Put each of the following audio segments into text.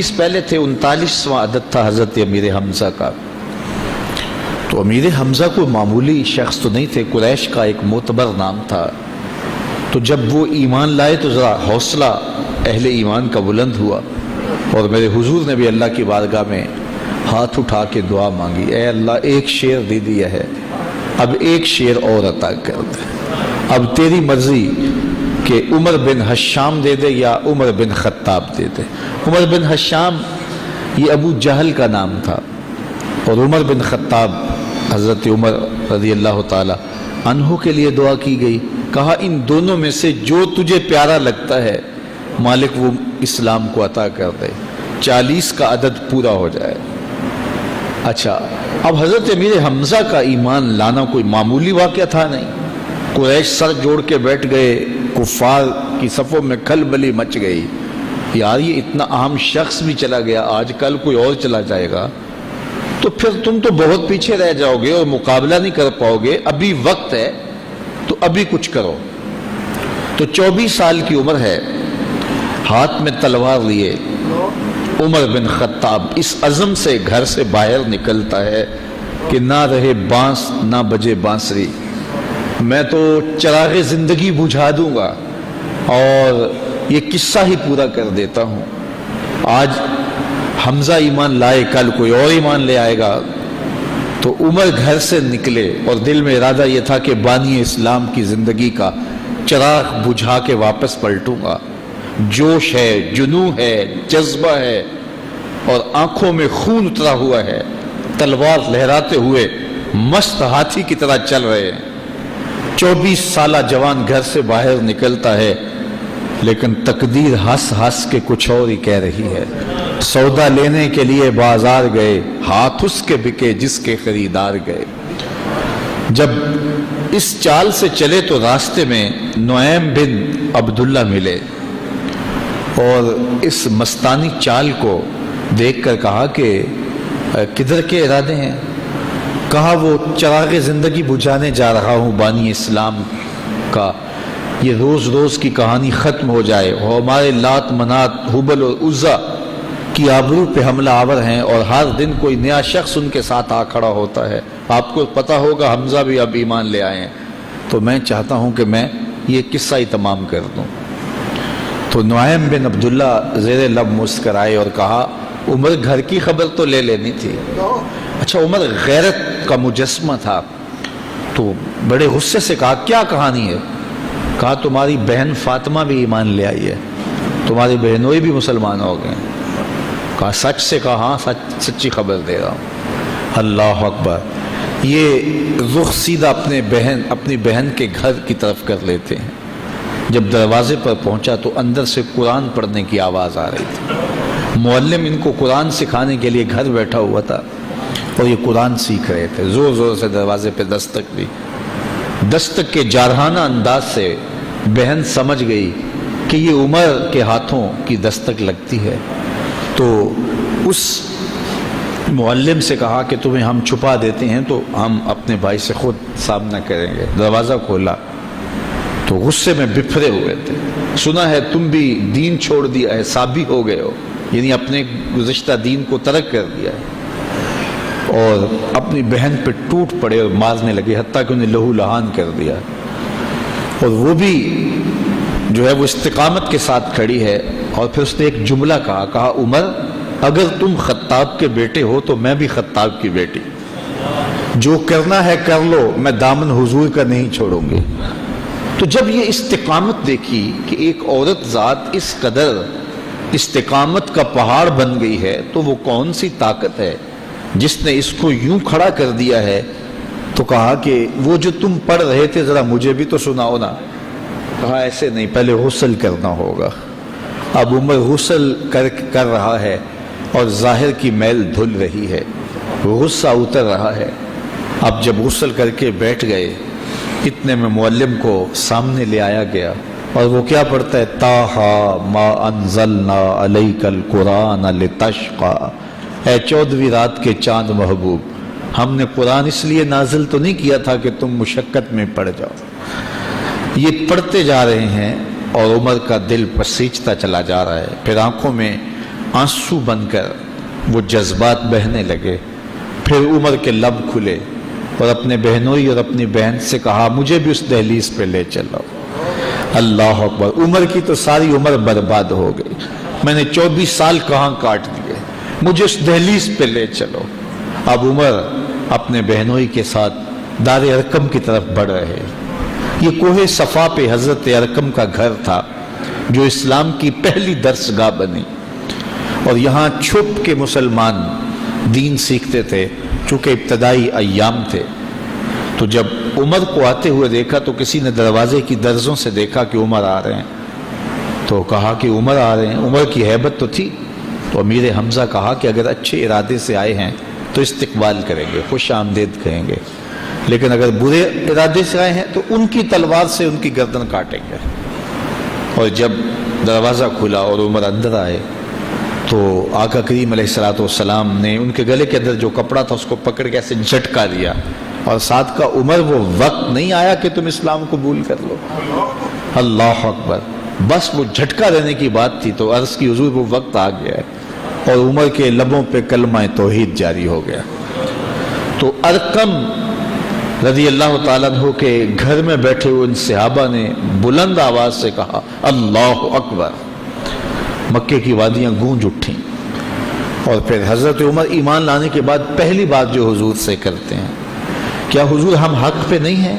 اس پہلے تھے 39واں عدد تھا حضرت امیر حمزہ کا. تو امیر حمزہ کوئی معمولی شخص تو نہیں تھے، قریش کا ایک معتبر نام تھا. تو جب وہ ایمان لائے تو ذرا حوصلہ اہل ایمان کا بلند ہوا، اور میرے حضور نے بھی اللہ کی بارگاہ میں ہاتھ اٹھا کے دعا مانگی، اے اللہ ایک شیر دے دیا ہے، اب ایک شیر اور عطا کر دے، اب تیری مرضی کہ عمر بن حشام دے دے یا عمر بن خطاب دے دے. عمر بن حشام یہ ابو جہل کا نام تھا، اور عمر بن خطاب حضرت عمر رضی اللہ تعالی عنہ کے لیے دعا کی گئی. کہا ان دونوں میں سے جو تجھے پیارا لگتا ہے مالک وہ اسلام کو عطا کر دے، 40 کا عدد پورا ہو جائے. اچھا، اب حضرت امیر حمزہ کا ایمان لانا کوئی معمولی واقعہ تھا نہیں. قریش سر جوڑ کے بیٹھ گئے، کفار کی صفوں میں کھلبلی مچ گئی، یار یہ اتنا اہم شخص بھی چلا گیا، آج کل کوئی اور چلا جائے گا تو پھر تم تو بہت پیچھے رہ جاؤ گے اور مقابلہ نہیں کر پاؤ گے، ابھی وقت ہے تو ابھی کچھ کرو. تو 24 سال کی عمر ہے، ہاتھ میں تلوار لیے عمر بن خطاب اس عزم سے گھر سے باہر نکلتا ہے کہ نہ رہے بانس نہ بجے بانسری، میں تو چراغ زندگی بجھا دوں گا اور یہ قصہ ہی پورا کر دیتا ہوں. آج حمزہ ایمان لائے، کل کوئی اور ایمان لے آئے گا. تو عمر گھر سے نکلے اور دل میں ارادہ یہ تھا کہ بانی اسلام کی زندگی کا چراغ بجھا کے واپس پلٹوں گا. جوش ہے، جنون ہے، جذبہ ہے، اور آنکھوں میں خون اترا ہوا ہے، تلوار لہراتے ہوئے مست ہاتھی کی طرح چل رہے ہیں. 24 سالہ جوان گھر سے باہر نکلتا ہے، لیکن تقدیر ہنس ہنس کے کچھ اور ہی کہہ رہی ہے. سودا لینے کے لیے بازار گئے، ہاتھ اس کے بکے جس کے خریدار گئے. جب اس چال سے چلے تو راستے میں نعیم بن عبداللہ ملے، اور اس مستانی چال کو دیکھ کر کہا کہ کدھر کے ارادے ہیں؟ کہا وہ چراغ زندگی بجھانے جا رہا ہوں بانی اسلام کا، یہ روز روز کی کہانی ختم ہو جائے، اور ہمارے لات منات حبل اور عزا کی آبرو پہ حملہ آور ہیں، اور ہر دن کوئی نیا شخص ان کے ساتھ آ کھڑا ہوتا ہے. آپ کو پتہ ہوگا حمزہ بھی اب ایمان لے آئے ہیں، تو میں چاہتا ہوں کہ میں یہ قصہ ہی تمام کر دوں. تو نعیم بن عبداللہ زیر لب مسکرائے اور کہا عمر گھر کی خبر تو لے لینی تھی. اچھا، عمر غیرت کا مجسمہ تھا، تو بڑے غصے سے کہا کیا کہانی ہے؟ کہا تمہاری بہن فاطمہ بھی ایمان لے آئی ہے، تمہاری بہنوئی بھی مسلمان ہو گئے. کہا سچ سے؟ کہا ہاں سچی خبر دے رہا ہوں. اللہ اکبر. یہ رخ سیدھا اپنی بہن کے گھر کی طرف کر لیتے ہیں. جب دروازے پر پہنچا تو اندر سے قرآن پڑھنے کی آواز آ رہی تھی. معلم ان کو قرآن سکھانے کے لیے گھر بیٹھا ہوا تھا اور یہ قرآن سیکھ رہے تھے. زور زور سے دروازے پہ دستک دی. دستک کے جارحانہ انداز سے بہن سمجھ گئی کہ یہ عمر کے ہاتھوں کی دستک لگتی ہے. تو اس معلم سے کہا کہ تمہیں ہم چھپا دیتے ہیں تو ہم اپنے بھائی سے خود سامنا کریں گے. دروازہ کھولا تو غصے میں بفرے ہوئے تھے. سنا ہے تم بھی دین چھوڑ دیا ہے، سابی ہو گئے ہو، یعنی اپنے گزشتہ دین کو ترک کر دیا ہے. اور اپنی بہن پہ ٹوٹ پڑے اور مارنے لگے، حتیٰ کہ انہیں لہو لہان کر دیا. اور وہ بھی جو ہے وہ استقامت کے ساتھ کھڑی ہے. اور پھر اس نے ایک جملہ کہا عمر اگر تم خطاب کے بیٹے ہو تو میں بھی خطاب کی بیٹی، جو کرنا ہے کر لو، میں دامن حضور کا نہیں چھوڑوں گی. تو جب یہ استقامت دیکھی کہ ایک عورت ذات اس قدر استقامت کا پہاڑ بن گئی ہے، تو وہ کون سی طاقت ہے جس نے اس کو یوں کھڑا کر دیا ہے. تو کہا کہ وہ جو تم پڑھ رہے تھے ذرا مجھے بھی تو سناؤ نا. کہا ایسے نہیں، پہلے غسل کرنا ہوگا. اب عمر غسل کر رہا ہے اور ظاہر کی میل دھل رہی ہے، غصہ اتر رہا ہے. اب جب غسل کر کے بیٹھ گئے اتنے میں معلم کو سامنے لے آیا گیا، اور وہ کیا پڑھتا ہے؟ طٰہٰ ما انزلنا علیک القرآن لتشقیٰ. اے 14ویں رات کے چاند محبوب، ہم نے قرآن اس لیے نازل تو نہیں کیا تھا کہ تم مشقت میں پڑ جاؤ. یہ پڑھتے جا رہے ہیں اور عمر کا دل پسیجتا چلا جا رہا ہے. پھر آنکھوں میں آنسو بن کر وہ جذبات بہنے لگے. پھر عمر کے لب کھلے اور اپنے بہنوئی اور اپنی بہن سے کہا مجھے بھی اس دہلیز پہ لے چلو. اللہ اکبر. عمر کی تو ساری عمر برباد ہو گئی. میں نے 24 سال کہاں کاٹ دیے, مجھے اس دہلیز پہ لے چلو. اب عمر اپنے بہنوئی کے ساتھ دار ارقم کی طرف بڑھ رہے. یہ کوہ صفا پہ حضرت ارقم کا گھر تھا جو اسلام کی پہلی درس گاہ بنی, اور یہاں چھپ کے مسلمان دین سیکھتے تھے چونکہ ابتدائی ایام تھے. تو جب عمر کو آتے ہوئے دیکھا تو کسی نے دروازے کی درزوں سے دیکھا کہ عمر آ رہے ہیں, تو کہا کہ عمر آ رہے ہیں. عمر کی ہیبت تو تھی, تو امیر حمزہ کہا کہ اگر اچھے ارادے سے آئے ہیں تو استقبال کریں گے, خوش آمدید کہیں گے, لیکن اگر برے ارادے سے آئے ہیں تو ان کی تلوار سے ان کی گردن کاٹیں گے. اور جب دروازہ کھلا اور عمر اندر آئے تو آقا کریم علیہ السلام نے ان کے گلے کے اندر جو کپڑا تھا اس کو پکڑ کے ایسے جھٹکا دیا, اور ساتھ کا عمر وہ وقت نہیں آیا کہ تم اسلام قبول کر لو. اللہ اکبر. بس وہ جھٹکا دینے کی بات تھی تو عرض کی حضور وہ وقت آ گیا ہے, اور عمر کے لبوں پہ کلمہ توحید جاری ہو گیا. تو ارقم رضی اللہ تعالیٰ عنہ کے گھر میں بیٹھے ہوئے ان صحابہ نے بلند آواز سے کہا اللہ اکبر. مکے کی وادیاں گونج اٹھیں. اور پھر حضرت عمر ایمان لانے کے بعد پہلی بات جو حضور سے کرتے ہیں, کیا حضور ہم حق پہ نہیں ہیں؟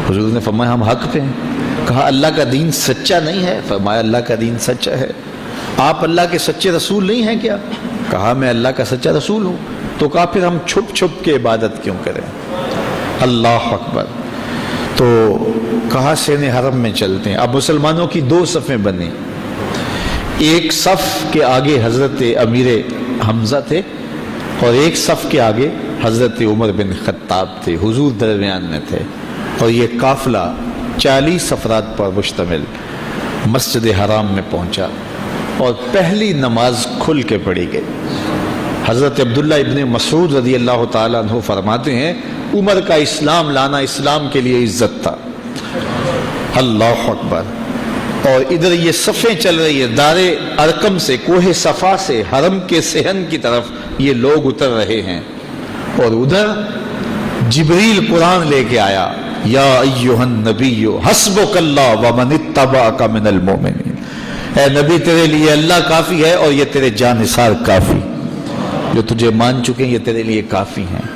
حضور نے فرمایا ہم حق پہ ہیں. کہا اللہ کا دین سچا نہیں ہے؟ فرمایا اللہ کا دین سچا ہے. آپ اللہ کے سچے رسول نہیں ہیں کیا؟ کہا میں اللہ کا سچا رسول ہوں. تو کہا پھر ہم چھپ چھپ کے عبادت کیوں کریں؟ اللہ اکبر. تو کہا سین حرم میں چلتے ہیں. اب مسلمانوں کی 2 صفیں بنی. ایک صف کے آگے حضرت امیر حمزہ تھے اور ایک صف کے آگے حضرت عمر بن خطاب تھے. حضور درمیان میں تھے, اور یہ قافلہ 40 افراد پر مشتمل مسجد حرام میں پہنچا اور پہلی نماز کھل کے پڑھی گئی. حضرت عبداللہ ابن مسعود رضی اللہ تعالیٰ عنہ فرماتے ہیں عمر کا اسلام لانا اسلام کے لیے عزت تھا. اللہ اکبر. اور ادھر یہ صفیں چل رہی ہے, دار ارقم سے, کوہ صفا سے حرم کے صحن کی طرف یہ لوگ اتر رہے ہیں, اور ادھر جبریل قرآن لے کے آیا یا ایھا النبی حسبک اللہ ومن اتبعک من المؤمنین. اے نبی تیرے لیے اللہ کافی ہے اور یہ تیرے جانثار کافی, جو تجھے مان چکے ہیں یہ تیرے لیے کافی ہیں.